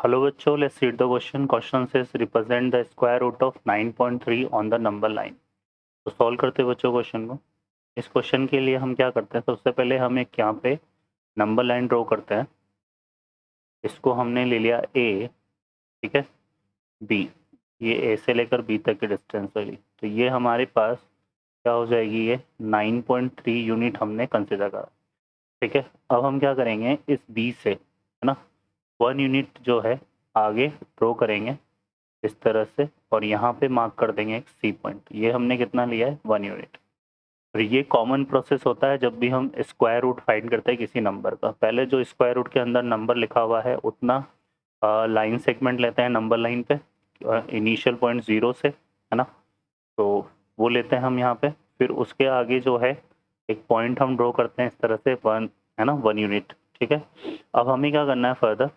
Hello बच्चों, let's read the question. Question says represent the square root of 9.3 on the number line. तो solve करते हैं बच्चों question को। इस क्वेश्चन के लिए हम क्या करते हैं, सबसे पहले हम एक यहाँ पे नंबर लाइन ड्रॉ करते हैं। इसको हमने ले लिया ए, ठीक है, बी, ये ए से लेकर बी तक की डिस्टेंस वाली। तो ये हमारे पास क्या हो जाएगी, ये 9.3 यूनिट हमने कंसिडर करा, ठीक है। अब हम क्या करेंगे, इस बी से, है ना, 1 यूनिट जो है आगे ड्रॉ करेंगे इस तरह से, और यहाँ पे मार्क कर देंगे एक सी पॉइंट। ये हमने कितना लिया है, 1 यूनिट। और ये कॉमन प्रोसेस होता है जब भी हम स्क्वायर रूट फाइंड करते हैं किसी नंबर का। पहले जो स्क्वायर रूट के अंदर नंबर लिखा हुआ है उतना लाइन सेगमेंट लेते हैं नंबर लाइन पे, इनिशियल पॉइंट 0 से, है ना, तो वो लेते हैं हम यहाँ पे। फिर उसके आगे जो है एक पॉइंट हम ड्रॉ करते हैं इस तरह से, 1, है ना, 1 यूनिट, ठीक है। अब हमें क्या करना है फर्दर,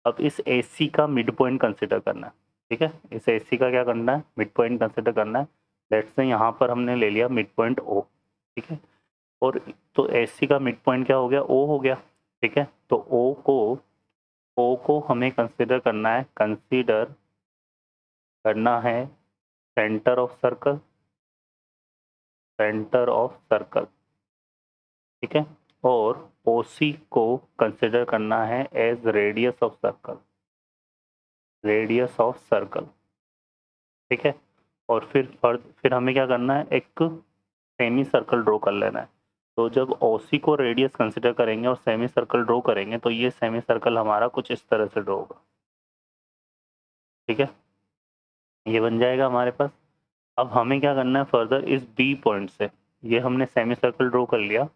अब इस AC का मिड पॉइंट कंसिडर करना है, ठीक है। इस AC का क्या करना है, मिड पॉइंट कंसिडर करना है। लेट्स से यहाँ पर हमने ले लिया मिड पॉइंट O, ठीक है। और तो AC का मिड पॉइंट क्या हो गया, O हो गया, ठीक है। तो O को हमें कंसिडर करना है, सेंटर ऑफ सर्कल, ठीक है। और OC को कंसिडर करना है एज रेडियस ऑफ सर्कल, ठीक है। और फिर हमें क्या करना है, एक सेमी सर्कल ड्रॉ कर लेना है। तो जब OC को रेडियस कंसिडर करेंगे और सेमी सर्कल ड्रॉ करेंगे तो ये सेमी सर्कल हमारा कुछ इस तरह से ड्रॉ होगा, ठीक है। ये बन जाएगा हमारे पास। अब हमें क्या करना है फर्दर, इस B पॉइंट से, ये हमने सेमी सर्कल ड्रॉ कर लिया।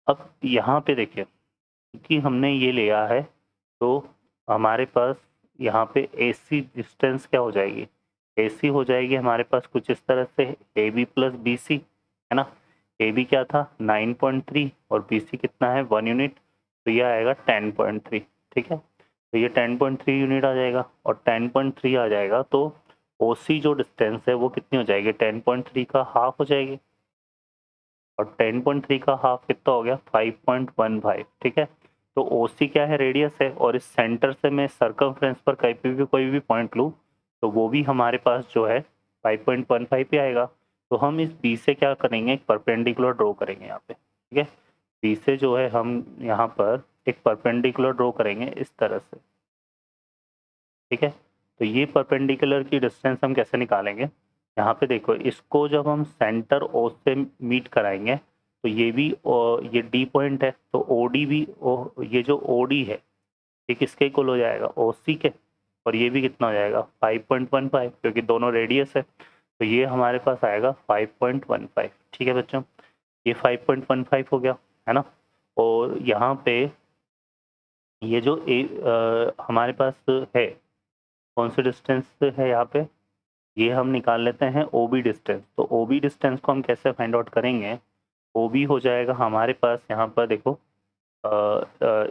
अब यहाँ पे देखिए, क्योंकि हमने ये लिया है तो हमारे पास यहाँ पे AC डिस्टेंस क्या हो जाएगी, AC हो जाएगी हमारे पास कुछ इस तरह से, AB प्लस BC, है ना। AB क्या था 9.3 और BC कितना है 1 यूनिट, तो ये आएगा 10.3, ठीक है। तो ये 10.3 यूनिट आ जाएगा, और 10.3 आ जाएगा तो OC जो डिस्टेंस है वो कितनी हो जाएगी, 10.3 का हाफ हो जाएगी। और 10.3 का हाफ कितना हो गया, 5.15, ठीक है। तो OC क्या है, रेडियस है, और इस सेंटर से मैं सर्कमफ्रेंस पर कहीं पे भी कोई भी पॉइंट लूँ तो वो भी हमारे पास जो है 5.15 पे आएगा। तो हम इस B से क्या करेंगे, एक परपेंडिकुलर ड्रॉ करेंगे यहाँ पे, ठीक है। B से जो है हम यहाँ पर एक परपेंडिकुलर ड्रॉ करेंगे इस तरह से, ठीक है। तो ये परपेंडिकुलर की डिस्टेंस हम कैसे निकालेंगे, यहाँ पे देखो, इसको जब हम सेंटर O से मीट कराएंगे तो ये भी ये D पॉइंट है, तो OD भी ये जो OD है ये किसके इक्वल हो जाएगा, OC के। और ये भी कितना हो जाएगा 5.15, क्योंकि दोनों रेडियस है, तो ये हमारे पास आएगा 5.15, ठीक है बच्चों। ये 5.15 हो गया, है ना। और यहाँ पे ये जो हमारे पास है, कौन सी डिस्टेंस है यहाँ पे, ये हम निकाल लेते हैं OB डिस्टेंस। तो OB डिस्टेंस को हम कैसे फाइंड आउट करेंगे, OB हो जाएगा हमारे पास यहाँ पर देखो,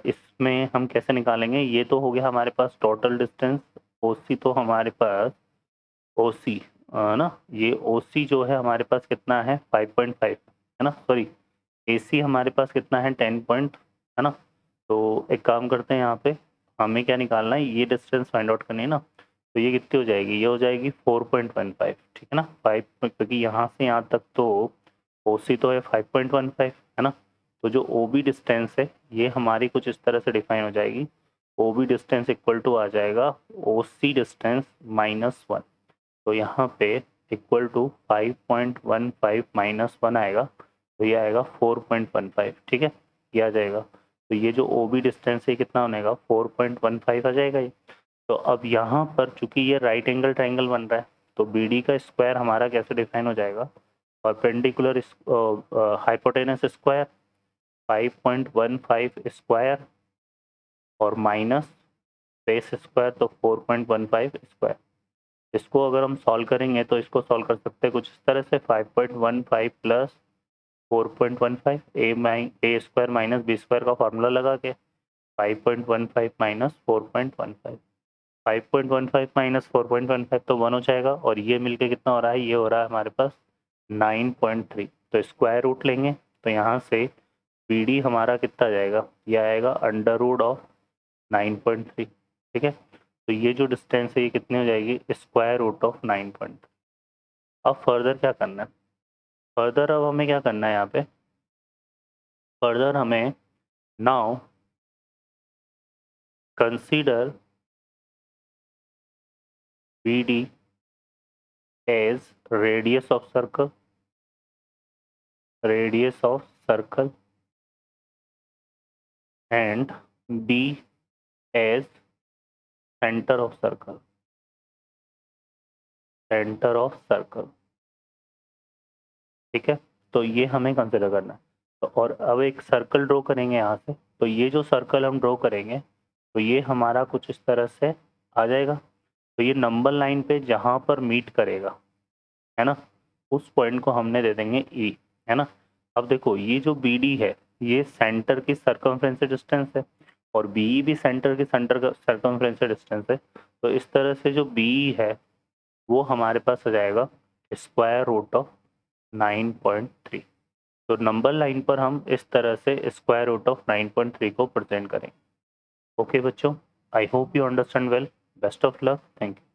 इसमें हम कैसे निकालेंगे, ये तो हो गया हमारे पास टोटल डिस्टेंस। OC तो हमारे पास OC, ना, ये OC जो है हमारे पास कितना है 5.5, है ना, सॉरी, AC हमारे पास कितना है 10 पॉइंट, है ना। तो एक काम करते हैं, यहाँ पे हमें क्या निकालना है, ये डिस्टेंस फाइंड आउट करनी है ना। तो ये कितनी हो जाएगी, ये हो जाएगी 4.15, ठीक है ना। 5, क्योंकि यहाँ से यहाँ तक तो OC तो है 5.15, है ना। तो जो OB डिस्टेंस है ये हमारी कुछ इस तरह से डिफाइन हो जाएगी। OB डिस्टेंस इक्वल टू आ जाएगा OC डिस्टेंस -1। तो यहाँ पे इक्वल टू 5.15 -1 आएगा, तो ये आएगा 4.15, ठीक है, ये आ जाएगा। तो ये जो OB डिस्टेंस है कितना बनेगा, 4.15 आ जाएगा ये। तो अब यहाँ पर चूंकि ये राइट एंगल ट्राइंगल बन रहा है, तो BD का स्क्वायर हमारा कैसे डिफाइन हो जाएगा, परपेंडिकुलर हाइपोटेनस स्क्वायर 5.15 स्क्वायर और माइनस बेस स्क्वायर, तो 4.15 स्क्वायर। इसको अगर हम सॉल्व करेंगे तो इसको सॉल्व कर सकते हैं कुछ इस तरह से, 5.15 प्लस 4.15 ए स्क्वायर माइनस बी स्क्वायर का फार्मूला लगा के 5.15 माइनस 4.15, 5.15 माइनस 4.15 तो 1 हो जाएगा, और ये मिलके कितना हो रहा है, ये हो रहा है हमारे पास 9.3। तो स्क्वायर रूट लेंगे तो यहाँ से BD हमारा कितना आ जाएगा, ये आएगा अंडर रूट ऑफ 9.3, ठीक है। तो ये जो डिस्टेंस है ये कितनी हो जाएगी, स्क्वायर रूट ऑफ 9.3। अब फर्दर क्या करना है, फर्दर अब हमें क्या करना है यहाँ पे, फर्दर हमें now consider BD as radius of circle, and B as center of circle, ठीक है। तो ये हमें कंसिडर करना है। तो और अब एक सर्कल ड्रॉ करेंगे यहाँ से, तो ये जो सर्कल हम ड्रॉ करेंगे तो ये हमारा कुछ इस तरह से आ जाएगा। तो ये नंबर लाइन पे जहाँ पर मीट करेगा, है ना, उस पॉइंट को हमने दे देंगे E, है ना। अब देखो ये जो BD है ये सेंटर की सर्कमफ्रेंस डिस्टेंस है और BE भी सेंटर की सर्कमफ्रेंस डिस्टेंस है। तो इस तरह से जो BE है वो हमारे पास आ जाएगा स्क्वायर रूट ऑफ 9.3। तो नंबर लाइन पर हम इस तरह से स्क्वायर रूट ऑफ 9.3 को प्रेजेंट करेंगे। ओके बच्चों, I hope you understand well. Best of luck, thank you.